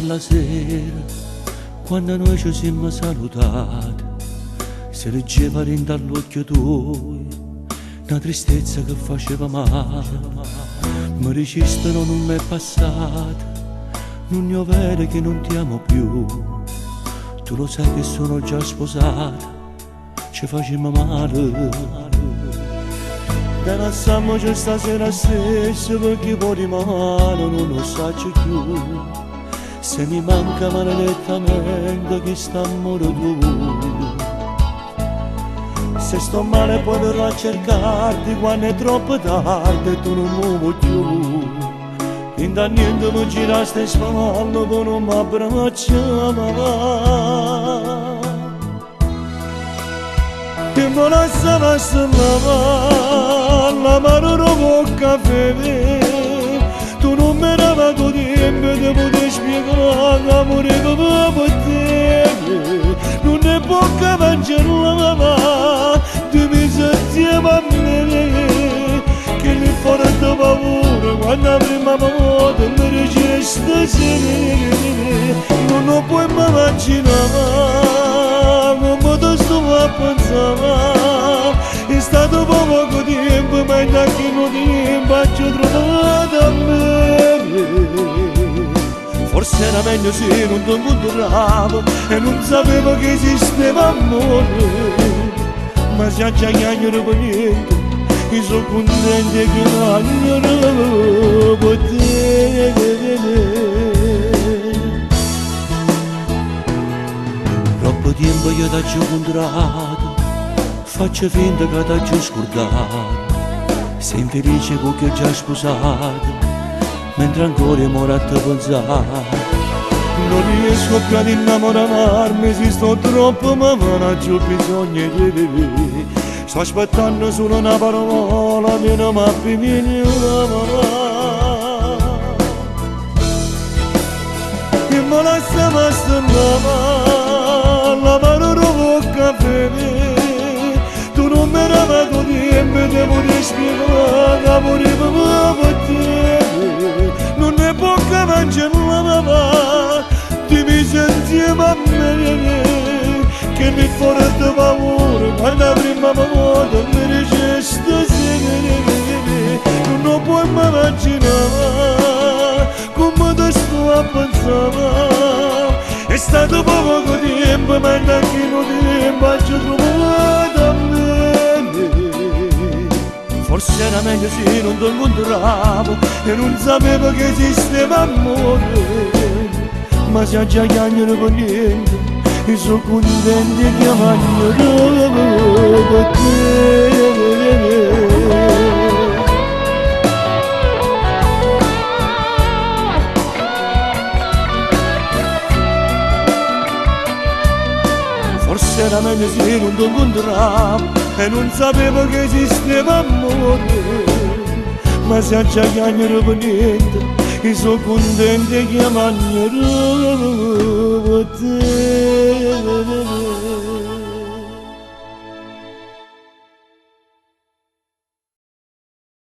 quella sera, quando noi ci siamo salutati, si leggeva dall'occhio tuo una tristezza che faceva male. Mi resistono, non è passata, non io vedo che non ti amo più. Tu lo sai che sono già sposata, ci facciamo male. Te lasciamoci stasera stesso perché poi di male non lo saccio più. Se mi manca maledettamente che sta amore tuo. Se sto male poi verrò a cercarti quando è troppo tardi e tu non mi vuoi più. In da niente mi giraste in spavallo poi non mi abbracciava. E mi lasciava la mano dopo caffè. Tu non mi davi tuo tempo di poter spiegare l'amore che avevo per te. Non ne può che mangiare, tu mi sentivi a me, che mi forte paura quando la prima volta mi ricesti sera. Non lo puoi immaginare, come ti sto a pensare. È stato poco tempo, ma da che non tempo ci ho trovato a me. Forse era meglio se non ti incontravo e non sapevo che esisteva amore. Ma se già chiagnero per niente, io sono contento che chiagnero per te. Troppo tempo io ti ho incontrato, faccio finta che ti ho scordato. Sei infelice con chi ho già sposato, mentre ancora ora a te pensare. Non riesco più ad innamorarmi, si sto troppo, ma non ho bisogno di te. Sto aspettando solo una parola, che non mi avvicini una parola. E mi lasciava la mano dopo caffè. Tu non mi davi tuo tempo di poter spiegare l'amore che avevo per te. Non ne può che mangiare, ti mi sentivi a me, che mi forte paura quando la prima volta mi ricesti sera. Non lo puoi immaginare, come ti sto a pensare. È stato poco tempo, ma da che non tempo ci ho trovato a me. Forse era meglio se non ti incontravo e non sapevo che esisteva amore. Ma se già chiagnano per niente, io sono contento che chiamano per te. Forse era meglio se non ti incontravo e non sapevo che esisteva amore. Ma se già chiagnano per niente, io sono contento che chiamano per te.